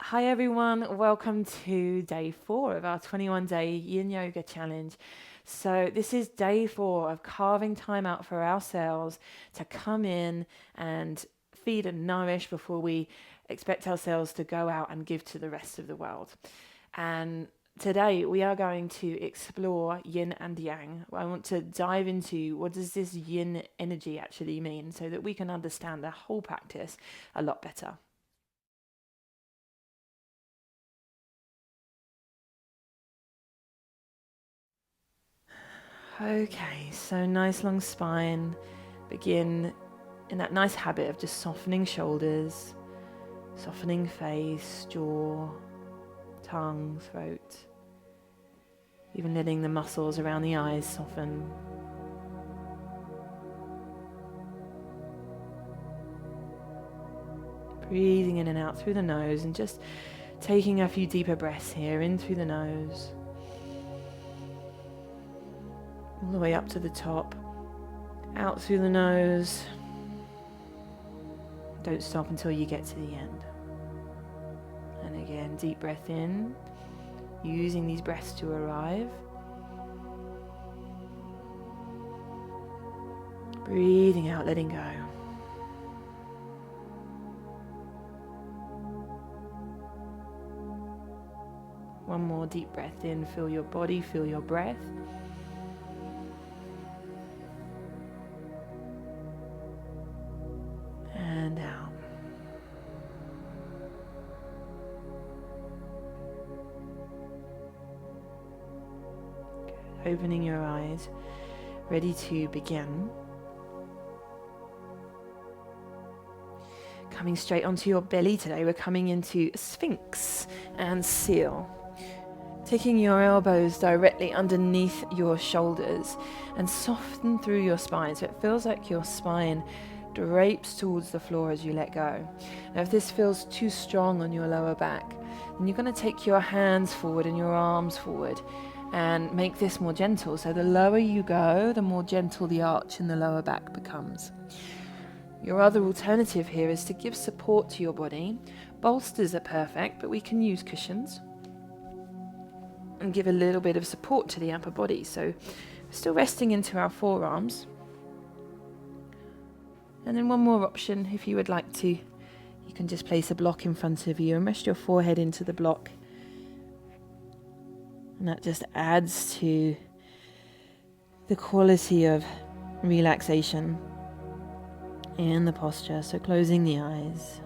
Hi everyone, welcome to day 4 of our 21-day Yin Yoga challenge. So this is day 4 of carving time out for ourselves to come in and feed and nourish before we expect ourselves to go out and give to the rest of the world. And today we are going to explore Yin and Yang. I want to dive into what does this Yin energy actually mean so that we can understand the whole practice a lot better. Okay, so nice long spine. Begin in that nice habit of just softening shoulders, softening face, jaw, tongue, throat. Even letting the muscles around the eyes soften. Breathing in and out through the nose and just taking a few deeper breaths here, in through the nose. All the way up to the top, out through the nose. Don't stop until you get to the end. And again, deep breath in, using these breaths to arrive. Breathing out, letting go. One more deep breath in, feel your body, feel your breath. And out. Good. Opening your eyes, ready to begin. Coming straight onto your belly today, we're coming into Sphinx and Seal. Taking your elbows directly underneath your shoulders and soften through your spine so it feels like your spine drapes towards the floor as you let go. Now if this feels too strong on your lower back, then you're going to take your hands forward and your arms forward and make this more gentle. So the lower you go, the more gentle the arch in the lower back becomes. Your other alternative here is to give support to your body. Bolsters are perfect, but we can use cushions and give a little bit of support to the upper body. So we're still resting into our forearms. And then one more option, if you would like to, you can just place a block in front of you and rest your forehead into the block. And that just adds to the quality of relaxation in the posture. So closing the eyes,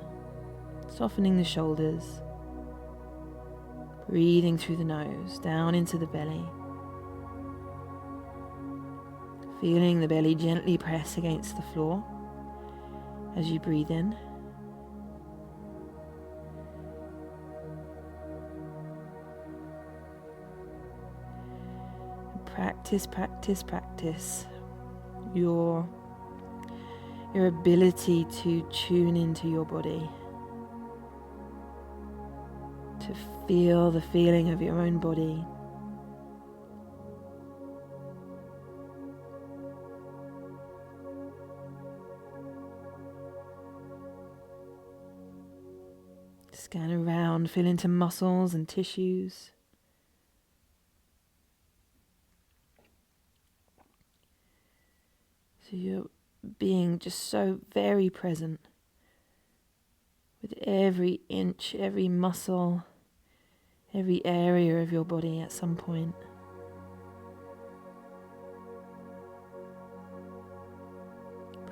softening the shoulders, breathing through the nose, down into the belly. Feeling the belly gently press against the floor as you breathe in. Practice your ability to tune into your body, to feel the feeling of your own body. Scan around, feel into muscles and tissues. So you're being just so very present with every inch, every muscle, every area of your body at some point.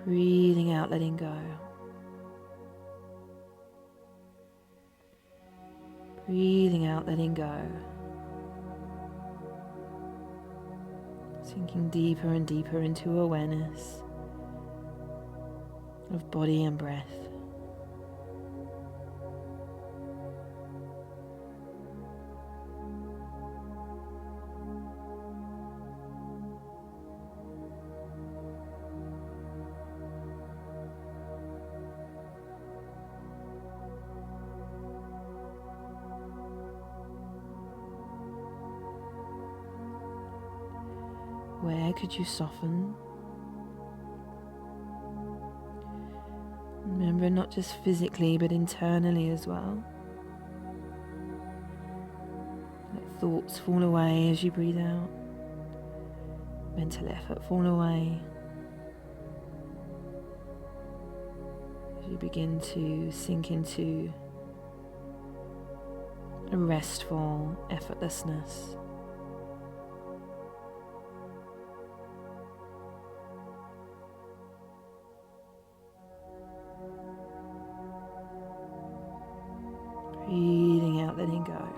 Breathing out, letting go. Breathing out, letting go. Sinking deeper and deeper into awareness of body and breath. Where could you soften? Remember, not just physically, but internally as well. thoughts fall away as you breathe out. Mental effort fall away. As you begin to sink into a restful effortlessness. Breathing out, letting go.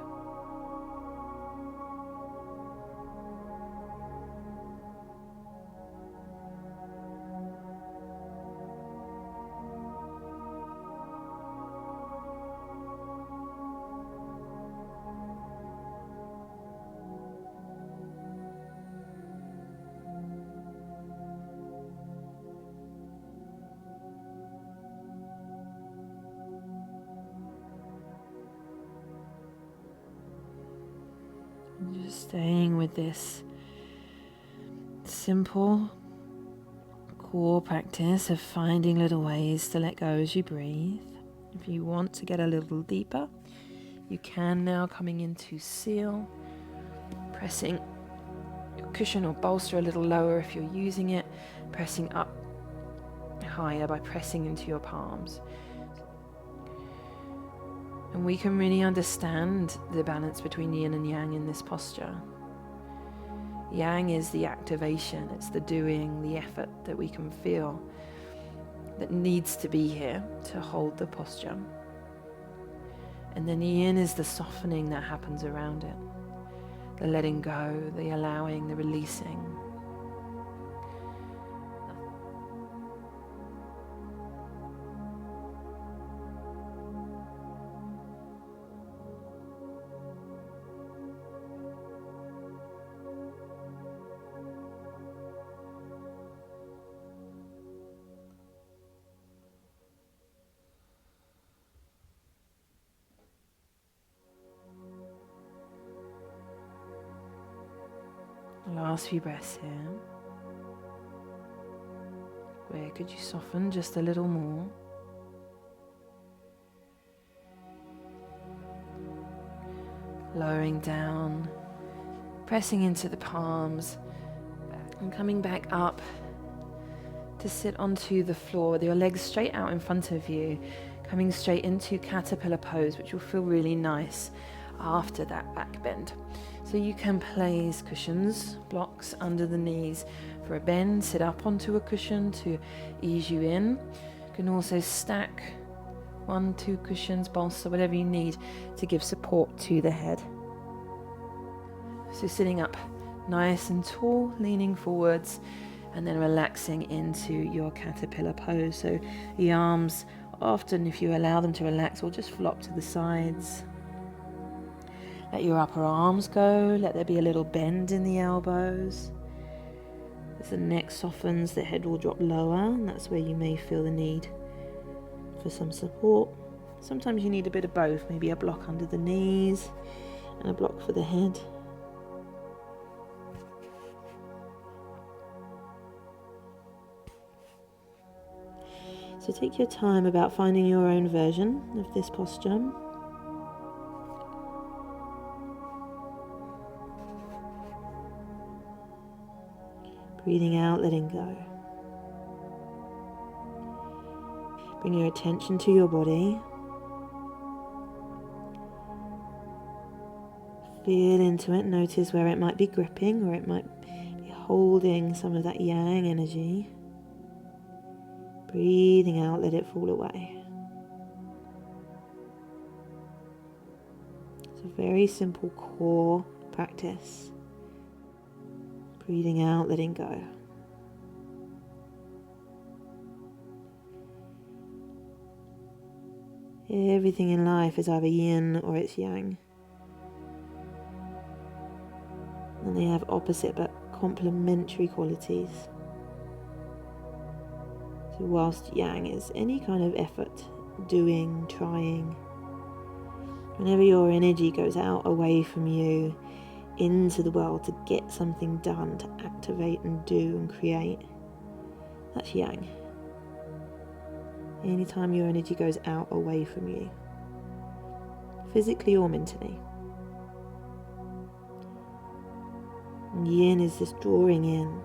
Just staying with this simple core practice of finding little ways to let go as you breathe. If you want to get a little deeper, you can now, coming into seal, pressing your cushion or bolster a little lower if you're using it, pressing up higher by pressing into your palms. And we can really understand the balance between yin and yang in this posture. Yang is the activation, it's the doing, the effort that we can feel that needs to be here to hold the posture. And then yin is the softening that happens around it, the letting go, the allowing, the releasing. Last few breaths here. Where could you soften just a little more? Lowering down, pressing into the palms, and coming back up to sit onto the floor with your legs straight out in front of you, coming straight into caterpillar pose, which will feel really nice after that back bend. So you can place cushions, blocks under the knees for a bend, sit up onto a cushion to ease you in. You can also stack 1, 2 cushions, bolster, whatever you need to give support to the head. So sitting up nice and tall, leaning forwards, and then relaxing into your caterpillar pose. So the arms, often if you allow them to relax, will just flop to the sides. Let your upper arms go, let there be a little bend in the elbows. As the neck softens, the head will drop lower, and that's where you may feel the need for some support. Sometimes you need a bit of both, maybe a block under the knees and a block for the head. So take your time about finding your own version of this posture. Breathing out, letting go. Bring your attention to your body. Feel into it. Notice where it might be gripping, or it might be holding some of that yang energy. Breathing out, let it fall away. It's a very simple core practice. Breathing out, letting go. Everything in life is either yin or it's yang. And they have opposite but complementary qualities. So whilst yang is any kind of effort, doing, trying, whenever your energy goes out away from you, into the world to get something done, to activate and do and create, that's yang. Anytime your energy goes out away from you, physically or mentally. And yin is this drawing in.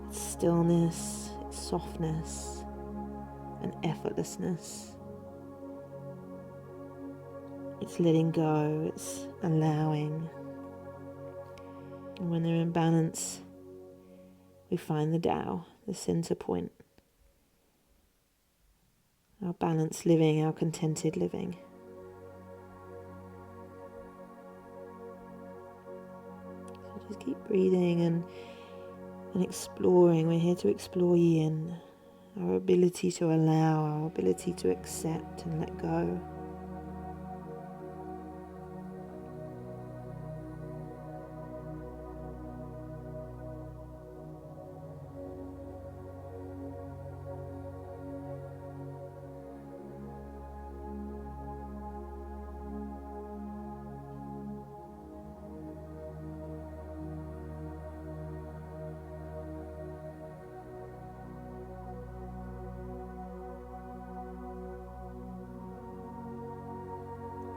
It's stillness, it's softness, and effortlessness. It's letting go, it's allowing. And when they're in balance, we find the Tao, the center point. Our balanced living, our contented living. So just keep breathing and exploring. We're here to explore yin, our ability to allow, our ability to accept and let go.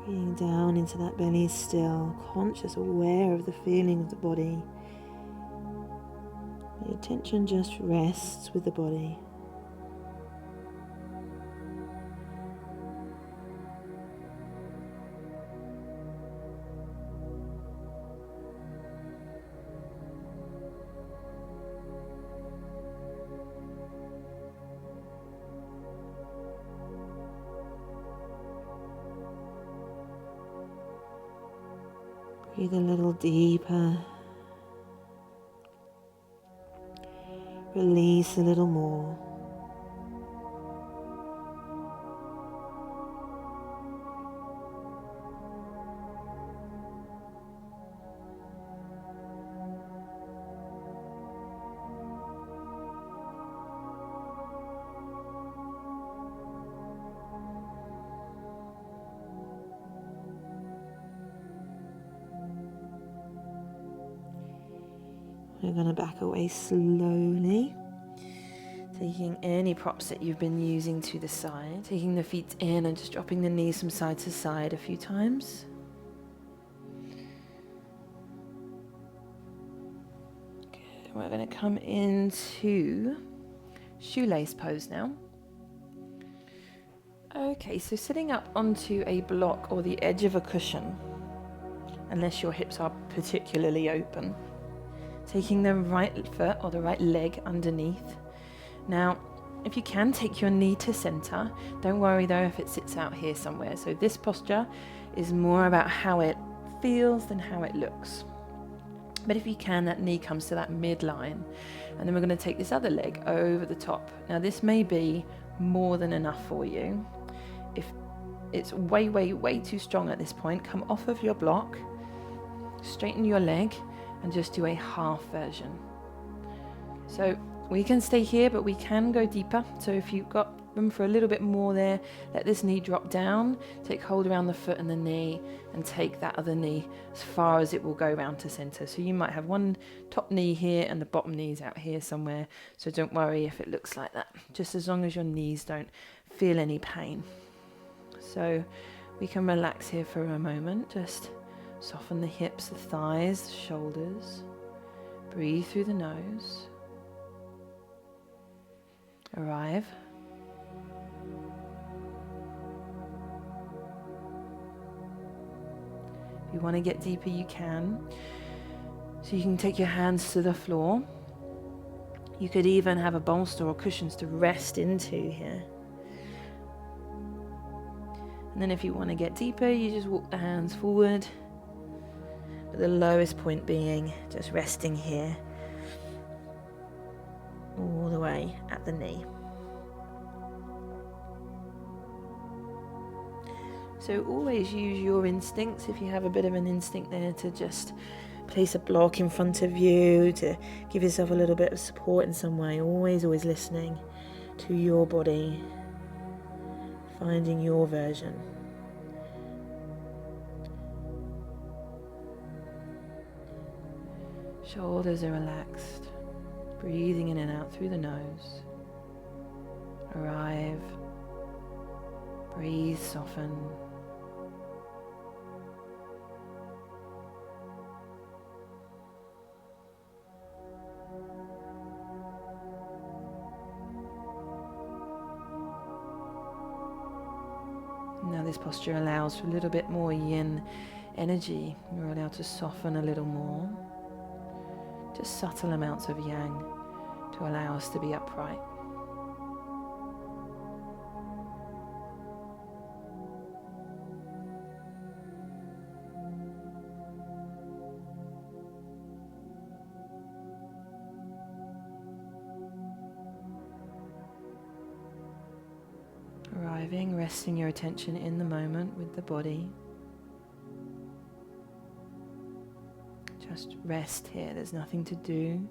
Bringing down into that belly still, conscious, aware of the feeling of the body. The attention just rests with the body. Breathe a little deeper. Release a little more. We're going to back away slowly. Taking any props that you've been using to the side. Taking the feet in and just dropping the knees from side to side a few times. Good. We're going to come into Shoelace Pose now. Okay, so sitting up onto a block or the edge of a cushion, unless your hips are particularly open. Taking the right foot or the right leg underneath. Now, if you can, take your knee to center. Don't worry though if it sits out here somewhere. So this posture is more about how it feels than how it looks. But if you can, that knee comes to that midline. And then we're going to take this other leg over the top. Now this may be more than enough for you. If it's way too strong at this point, come off of your block, straighten your leg, and just do a half version. So we can stay here, but we can go deeper. So if you've got room for a little bit more there, let this knee drop down, take hold around the foot and the knee, and take that other knee as far as it will go round to center. So you might have one top knee here and the bottom knees out here somewhere. So don't worry if it looks like that, just as long as your knees don't feel any pain. So we can relax here for a moment, just soften the hips, the thighs, the shoulders. Breathe through the nose. Arrive. If you want to get deeper, you can. So you can take your hands to the floor. You could even have a bolster or cushions to rest into here. And then if you want to get deeper, you just walk the hands forward. But the lowest point being just resting here, all the way at the knee. So always use your instincts. If you have a bit of an instinct there, to just place a block in front of you, to give yourself a little bit of support in some way. Always listening to your body, finding your version. Shoulders are relaxed. Breathing in and out through the nose. Arrive. Breathe, soften. Now this posture allows for a little bit more yin energy. You're allowed to soften a little more. Just subtle amounts of yang to allow us to be upright. Arriving, resting your attention in the moment with the body. Just rest here. There's nothing to do,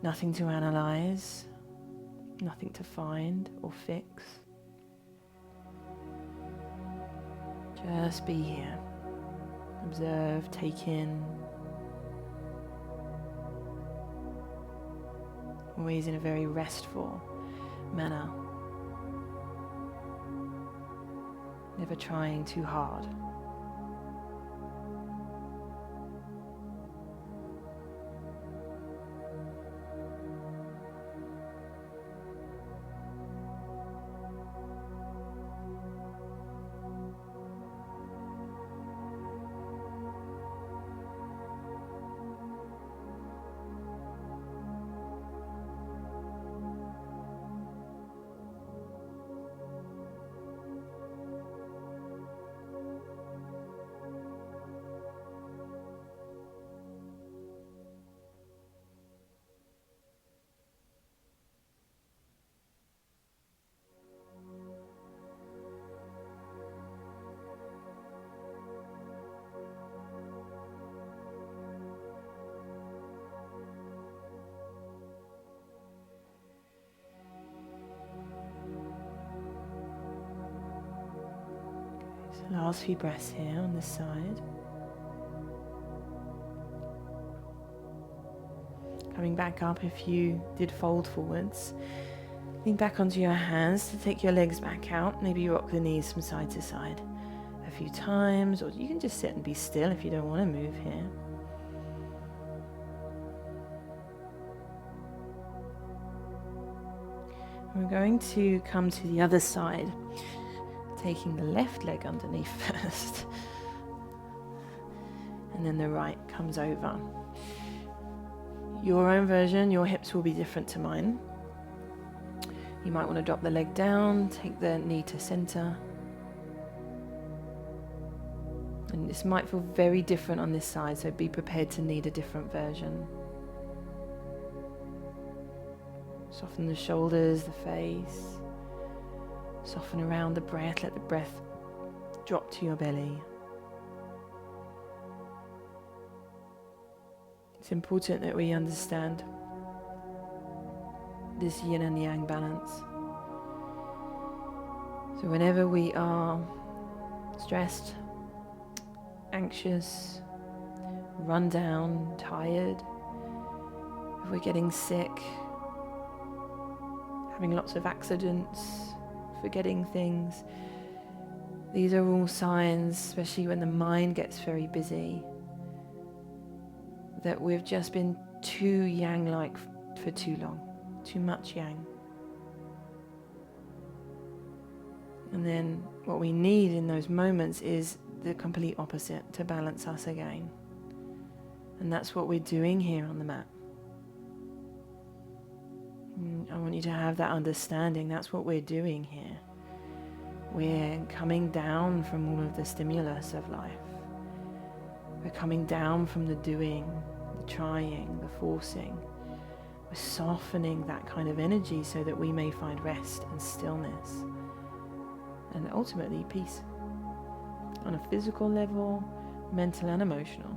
nothing to analyze, nothing to find or fix. Just be here. Observe, take in. Always in a very restful manner. Never trying too hard. Last few breaths here on this side. Coming back up, if you did fold forwards, lean back onto your hands to take your legs back out. Maybe you rock the knees from side to side a few times, or you can just sit and be still if you don't want to move here. We're going to come to the other side, taking the left leg underneath first, and then the right comes over. Your own version, your hips will be different to mine. You might want to drop the leg down, take the knee to center. And this might feel very different on this side, so be prepared to need a different version. Soften the shoulders, the face. Soften around the breath, let the breath drop to your belly. It's important that we understand this yin and yang balance. So whenever we are stressed, anxious, run down, tired, if we're getting sick, having lots of accidents, forgetting things, these are all signs, especially when the mind gets very busy, that we've just been too yang-like for too long, too much yang. And then what we need in those moments is the complete opposite to balance us again. And that's what we're doing here on the mat. I want you to have that understanding. That's what we're doing here. We're coming down from all of the stimulus of life. We're coming down from the doing, the trying, the forcing. We're softening that kind of energy so that we may find rest and stillness and ultimately peace on a physical level, mental and emotional.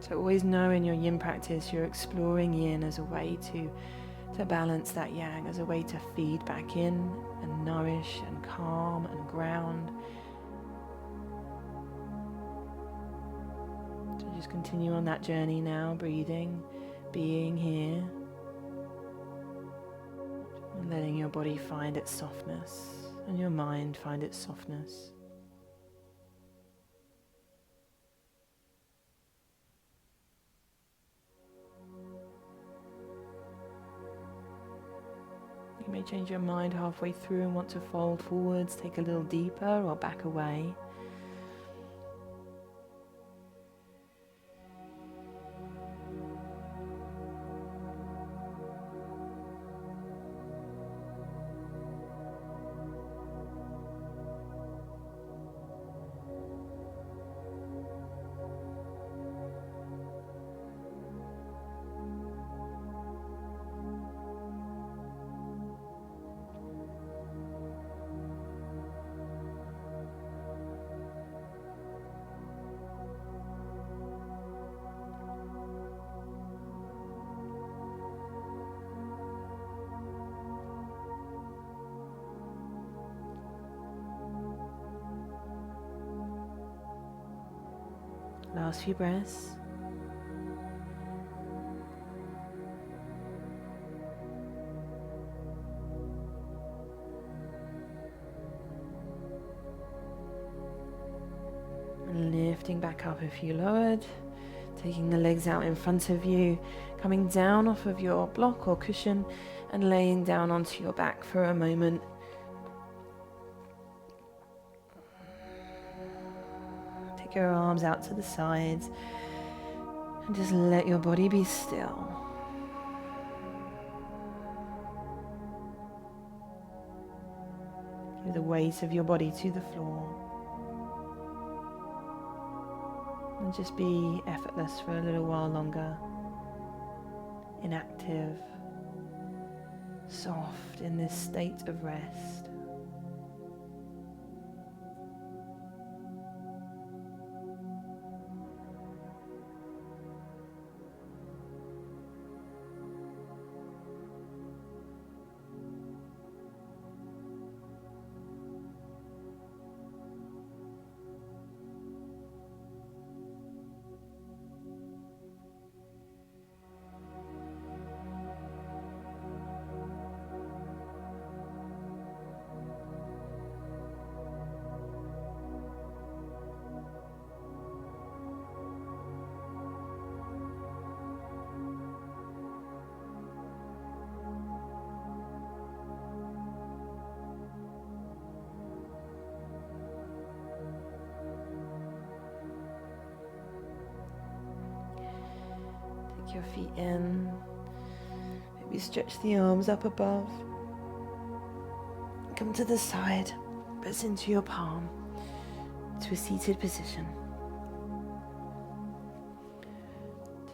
So always know in your yin practice you're exploring yin as a way to balance that yang, as a way to feed back in and nourish and calm and ground. So just continue on that journey now, breathing, being here, and letting your body find its softness and your mind find its softness. You may change your mind halfway through and want to fold forwards, take a little deeper, or back away. Last few breaths. And lifting back up if you lowered, taking the legs out in front of you, coming down off of your block or cushion and laying down onto your back for a moment. Take your arms out to the sides and just let your body be still. Give the weight of your body to the floor. And just be effortless for a little while longer. Inactive, soft in this state of rest. Your feet in, maybe stretch the arms up above, come to the side, press into your palm, to a seated position.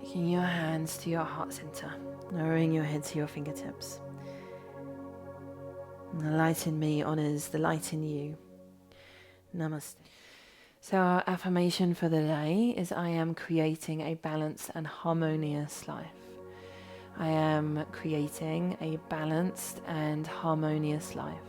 Taking your hands to your heart center, lowering your head to your fingertips. And the light in me honors the light in you. Namaste. So our affirmation for the day is I am creating a balanced and harmonious life. I am creating a balanced and harmonious life.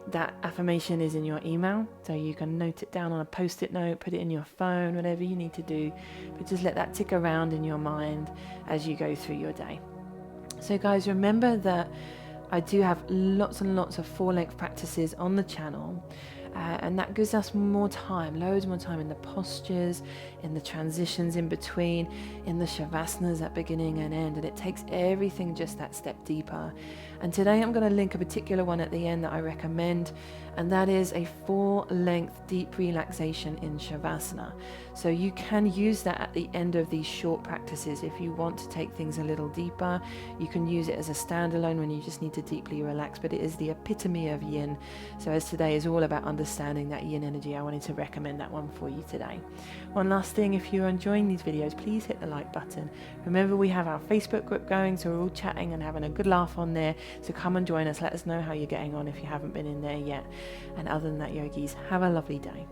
That affirmation is in your email, so you can note it down on a post-it note, put it in your phone, whatever you need to do, but just let that tick around in your mind as you go through your day. So guys, remember that I do have lots and lots of full-length practices on the channel. And that gives us more time, loads more time in the postures, in the transitions in between, in the Shavasanas at beginning and end, and it takes everything just that step deeper. And today I'm going to link a particular one at the end that I recommend, and that is a full-length deep relaxation in Shavasana. So you can use that at the end of these short practices if you want to take things a little deeper. You can use it as a standalone when you just need to deeply relax, but it is the epitome of Yin. So as today is all about understanding that Yin energy, I wanted to recommend that one for you today. One last thing, if you're enjoying these videos, please hit the like button. Remember, we have our Facebook group going, so we're all chatting and having a good laugh on there. So come and join us. Let us know how you're getting on if you haven't been in there yet. And other than that, yogis, have a lovely day.